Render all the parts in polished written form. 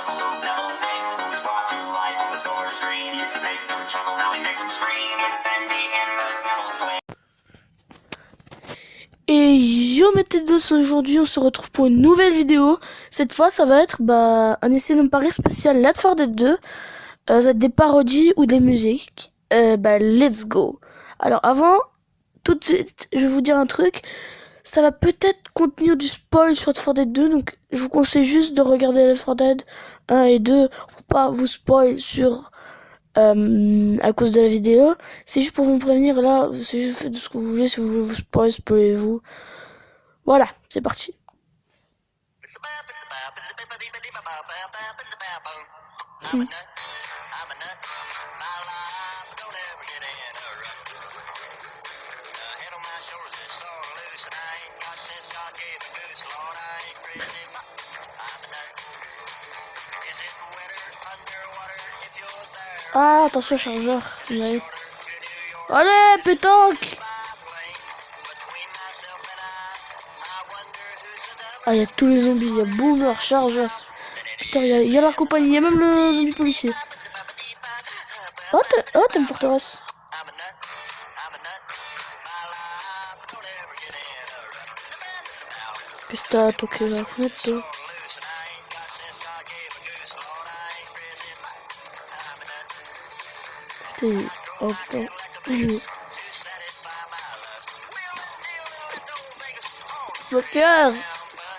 was a little devil thing who was brought to life on the silver screen. Used to make them chuckle, now he makes them scream. It's Bendy and the Devil's Swing. Et yo mes têtes d'os, aujourd'hui on se retrouve pour une nouvelle vidéo. Cette fois ça va être un essai de me parier spécial Left 4 Dead 2. Ça va être des parodies ou des musiques. Let's go. Alors avant, tout de suite, je vais vous dire un truc. Ça va peut-être contenir du spoil sur Left 4 Dead 2. Donc je vous conseille juste de regarder Left 4 Dead 1 et 2 pour pas vous spoil sur... à cause de la vidéo. C'est juste pour vous prévenir, là, c'est juste faites ce que vous voulez. Si vous voulez vous spoilez-vous. Voilà, c'est parti. Ah, attention, chargeur. Ouais. Allez, pétanque! Ah, il y a tous les zombies. Il y a Boomer, Chargeur. Putain, il y a la compagnie. Il y a même le zombie policier. Oh, t'as une forteresse. Qu'est-ce que t'as toqué la fenêtre, toi? Putain, oh putain. Smoker,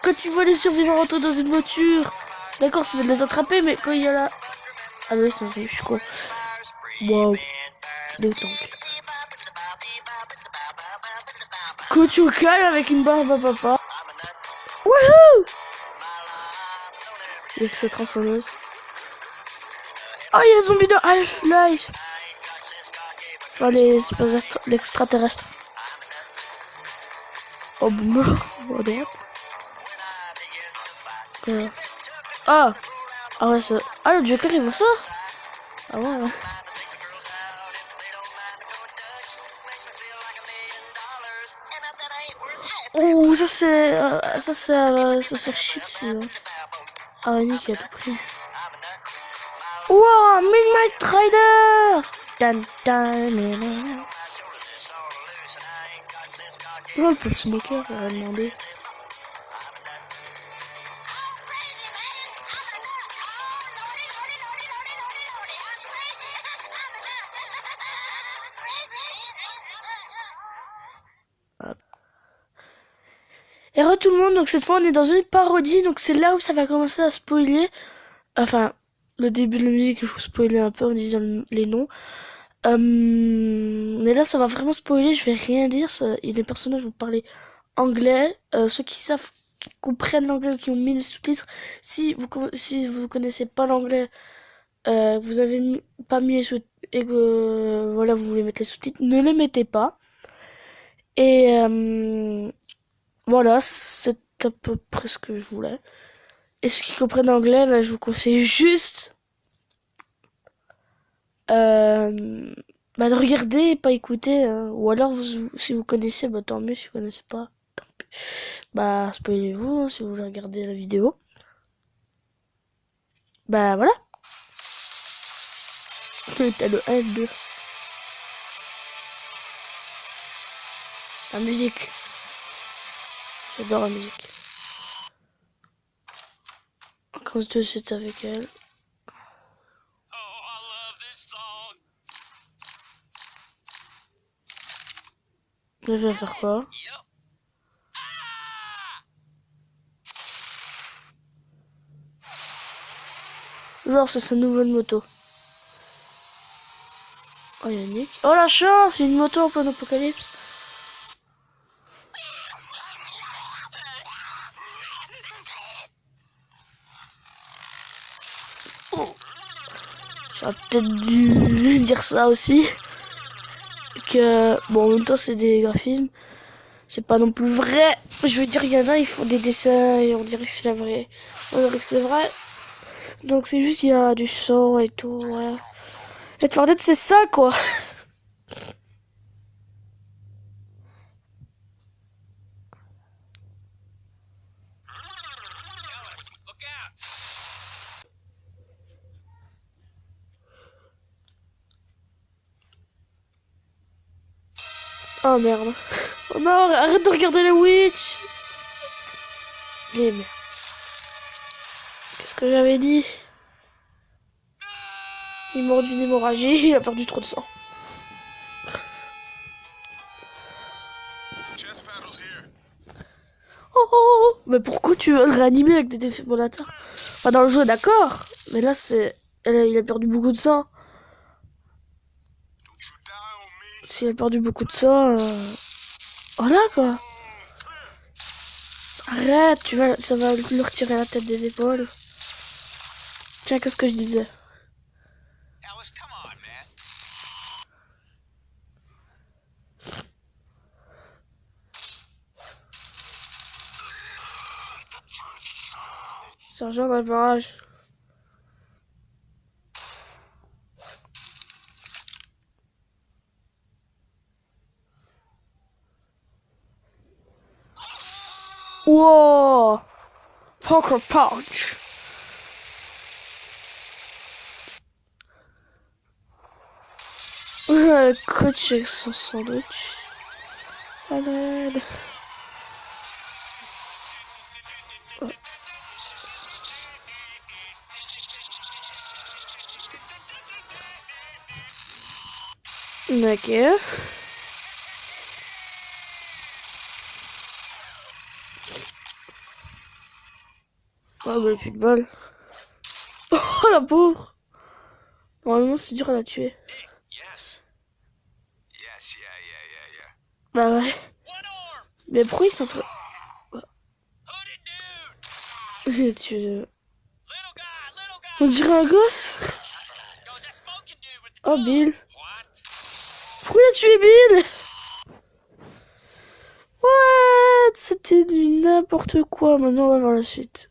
quand tu vois les survivants rentrer dans une voiture, d'accord, c'est bien de les attraper, mais quand il y a la... Ah oui, c'est un zombie, je suis con. Waouh, deux tanks. Coach au calme avec une barbe à papa. Wouhou! Il y a sa transformeuse. Oh, il y a les zombies de Half-Life. Enfin, les espèces d'extraterrestres. Oh, Boomer, à droite. Ah! Ah ouais, ça... Ah, le Joker, il voit ça? Ah ouais. Oh, ça c'est... ça se fait chier dessus. Hein. Araignée qui a tout pris. Wow, Midnight Riders! Dan, dan, nanana. Oh, le pauvre Smoker, il a demandé. Et re tout le monde, donc cette fois on est dans une parodie, donc c'est là où ça va commencer à spoiler. Enfin, le début de la musique, je vous spoiler un peu en disant les noms. Mais là ça va vraiment spoiler, je vais rien dire, et les personnages vont parler anglais. Ceux qui savent, qui comprennent l'anglais ou qui ont mis les sous-titres, si vous connaissez pas l'anglais, vous avez pas mis les sous-titres, et que voilà, vous voulez mettre les sous-titres, ne les mettez pas. Et voilà, c'est à peu près ce que je voulais. Et ceux qui comprennent anglais, je vous conseille juste de regarder et pas écouter. Hein. Ou alors, si vous connaissez, tant mieux. Si vous connaissez pas, tant pis. Spoilez-vous hein, si vous voulez regarder la vidéo. Voilà. T'as le 1 et le 2. La musique. J'adore la musique. On commence tout de suite avec elle. Je vais faire quoi? Genre, c'est sa nouvelle moto. Oh, Yannick. Oh, la chance! C'est une moto en plein apocalypse. Oh. J'aurais peut-être dû dire ça aussi. Que, bon, en même temps, c'est des graphismes. C'est pas non plus vrai. Je veux dire, il y en a, ils font des dessins et on dirait que c'est la vraie. On dirait que c'est vrai. Donc, c'est juste, il y a du sang et tout, ouais. Et de Dead, c'est ça, quoi. Oh merde. Oh non, arrête de regarder les witch. Les merde. Qu'est-ce que j'avais dit? Il est mort d'une hémorragie, il a perdu trop de sang. Oh, oh, oh. Mais pourquoi tu veux le réanimer avec des défibrillateurs? Enfin, dans le jeu, d'accord. Mais là, c'est... Il a perdu beaucoup de sang. S'il a perdu beaucoup de sang... Voilà, quoi. Arrête, ça va lui retirer la tête des épaules. Tiens, qu'est-ce que je disais? Sergent dans le barrage. Wow! Poker punch! Coach avec son sandwich. À l'aide. Oh. Ok. Oh bah plus de bol. Oh la pauvre. Normalement c'est dur à la tuer. Bah ouais. Mais pourquoi il s'entraîne? On dirait un gosse. Oh Bill. Pourquoi il a tué Bill? What? C'était du n'importe quoi. Maintenant on va voir la suite.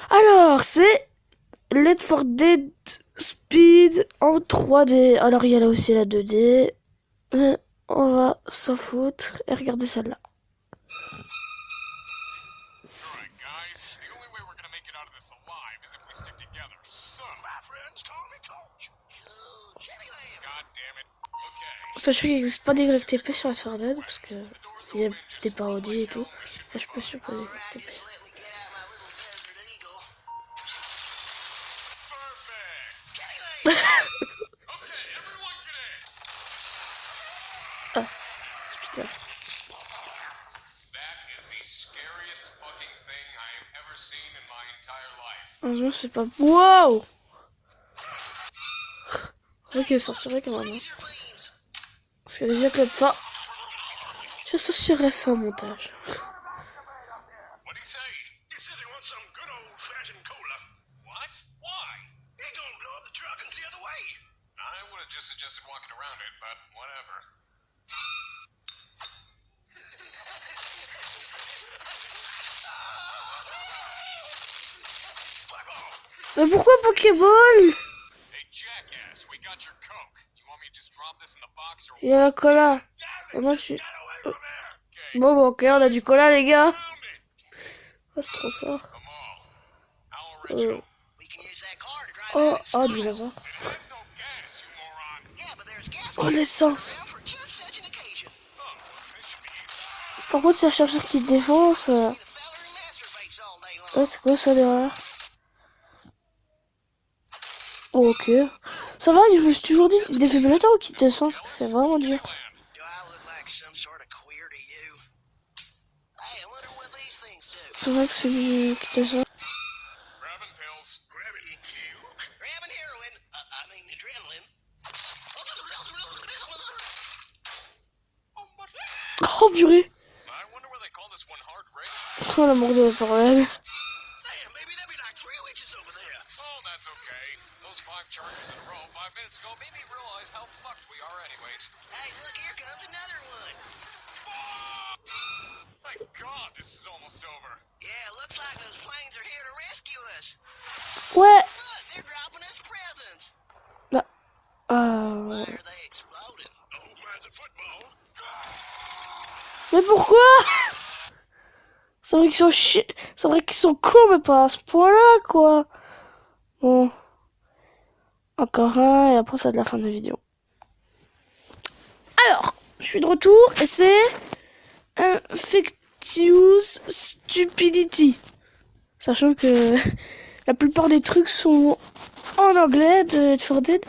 Alors c'est Left 4 Dead Speed en 3D. Alors il y a là aussi la 2D. Mais on va s'en foutre et regarder celle-là. Sachez qu'il n'existe pas d'YTP sur Left 4 Dead parce que il y a des parodies et tout. Enfin, je suis pas sûr qu'il y ait des YTP. Ah, hospital. Heureusement, c'est pas. Wow! C'est vrai qu'il est censuré quand même. Parce que déjà que l'autre fois, je censurerais ça au montage. Mais pourquoi Pokéball? Il y a la cola. Moi, Bon, ok, on a du cola, les gars. Oh, c'est trop ça. Oh, dinosaure. Oh, l'essence. Par contre, c'est un chercheur qui te défonce. Ouais, c'est quoi ça derrière? Oh, ok. Ça va, je me suis toujours dit, défibrillateur ou qui te sent, parce que c'est vraiment dur. C'est vrai que c'est du qui te sent. Oh purée. Oh la mort de la forêt. Ouais. Là. Mais pourquoi? C'est vrai qu'ils sont c'est vrai qu'ils sont cons, mais pas à ce point-là, quoi. Bon. Encore un, et après ça de la fin de la vidéo. Alors, je suis de retour et c'est Infectious Stupidity. Sachant que la plupart des trucs sont en anglais de Left 4 Dead.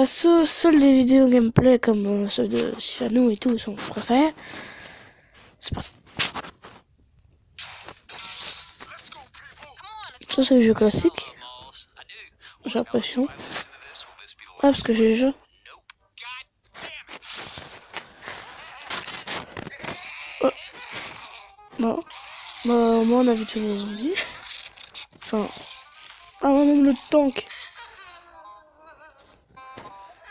Seuls les vidéos gameplay comme ceux de Sifano et tout sont en français. C'est parti. Ça c'est le jeu classique. J'ai l'impression. Ouais, parce que j'ai le jeu. Oh. Non. Bah, au moins on a vu tous les zombies. Enfin. Ah ouais, même le tank.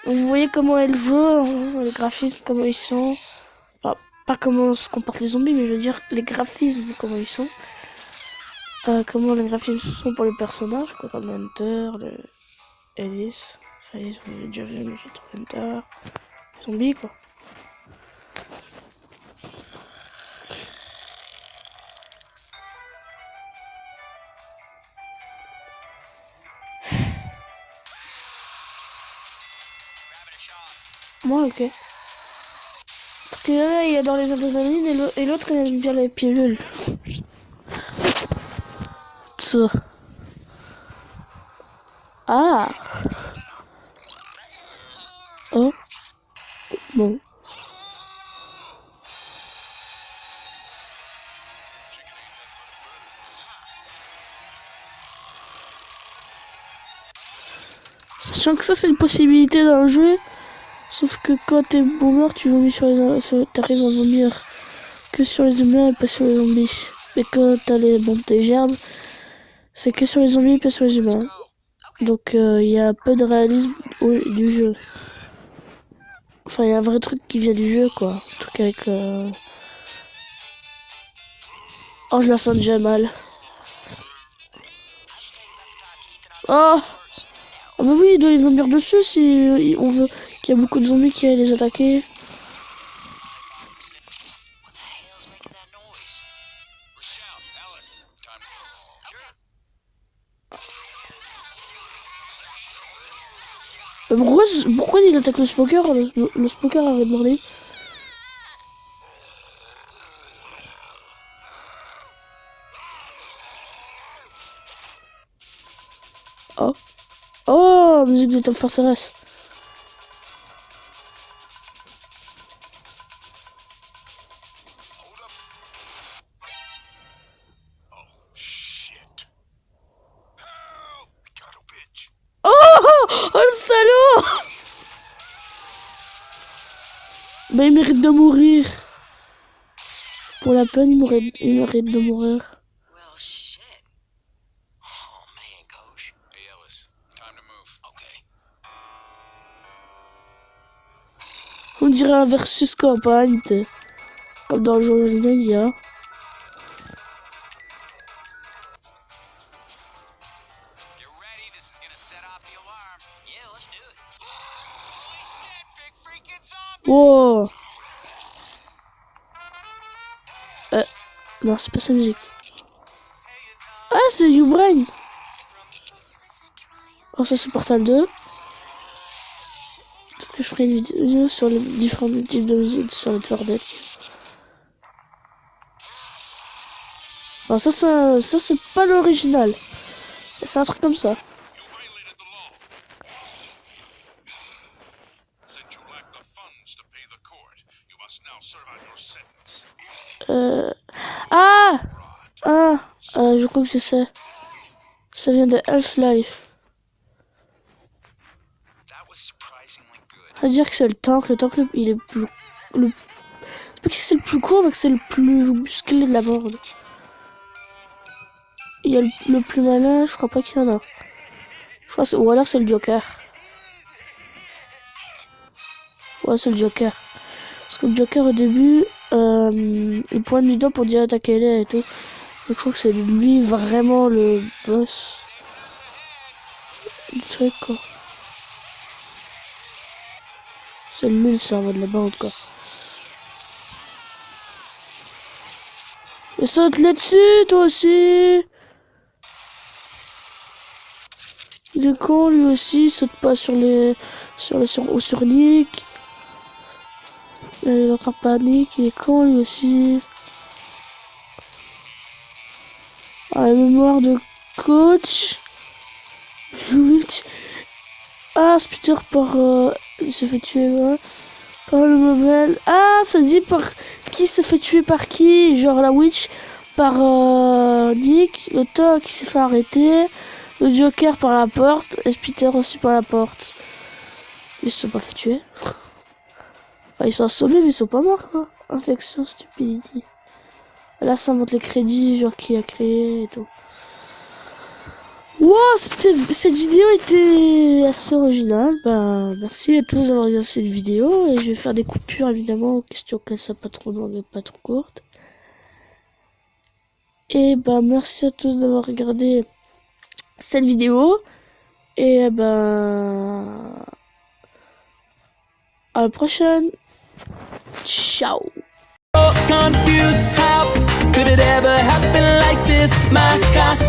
Donc, vous voyez comment elle joue, hein, les graphismes, comment ils sont. Enfin, pas comment se comportent les zombies, mais je veux dire les graphismes, comment ils sont. Comment les graphismes sont pour les personnages, quoi, comme Hunter, le Ellis. Enfin, Ellis, vous avez déjà vu, mais j'ai trouvé Hunter. Les zombies, quoi. Moi, ok. Parce que là, il adore les adrénalines et l'autre, il aime bien les pilules. Ça. Ah. Oh. Bon. Sachant que ça, c'est une possibilité dans le jeu. Sauf que quand t'es boomer, tu vomis sur les t'arrives à vomir que sur les humains et pas sur les zombies. Mais quand t'as les bombes des gerbes, c'est que sur les zombies et pas sur les humains. Donc il y a un peu de réalisme du jeu. Enfin, il y a un vrai truc qui vient du jeu, quoi. Un truc avec... Oh, je la sens déjà mal. Oh! Ah bah oui, il doit les vomir dessus si on veut qu'il y a beaucoup de zombies qui aillent les attaquer. Pourquoi il attaque le smoker? Le smoker arrête de demander. Oh. Oh, musique de Top Fortress. Oh, le salaud! Bah, il mérite de mourir. Pour la peine, il mérite de mourir. On dirait un versus campagne, comme dans le jeu original, il y a. Wow. Non, c'est pas sa musique. Ah, c'est Ubrain. Oh, ça c'est Portal 2. Peut-être que je ferai une vidéo sur les différents types de musique sur Left 4 Dead. Enfin, ça c'est pas l'original. C'est un truc comme ça. Ah! Je crois que je sais. Ça vient de Half-Life. À dire que c'est le tank. Le tank, il est plus... C'est pas que c'est le plus court, mais que c'est le plus musclé de la bande. Il y a le plus malin, je crois pas qu'il y en a. Je crois ou alors c'est le Joker. Ouais, c'est le Joker. Parce que le Joker, au début, il pointe du doigt pour dire attaquer-les et tout. Donc je crois que c'est lui vraiment le boss du truc, quoi. C'est lui le cerveau de la bande, quoi. Mais saute là-dessus, toi aussi! Il est con, lui aussi, saute pas sur Nick. Il a panique, il est con lui aussi. Ah, la mémoire de coach. Ah, Spitter par... il s'est fait tuer, ouais. Par le mauvais. Ah, ça dit par qui s'est fait tuer par qui? Genre la witch par Nick, le Toc qui s'est fait arrêter, le Joker par la porte, et Spitter aussi par la porte. Ils se sont pas fait tuer. Enfin, ils sont assommés, mais ils sont pas morts, quoi. Infection, stupidité. Là, ça montre les crédits, genre qui a créé et tout. Wow, cette vidéo était assez originale. Bah, merci à tous d'avoir regardé cette vidéo. Et je vais faire des coupures, évidemment, question qu'elle soit pas trop longue et pas trop courte. Et bah, merci à tous d'avoir regardé cette vidéo. Et bah, à la prochaine. Ciao. Confused, how could it ever happen like this? My God,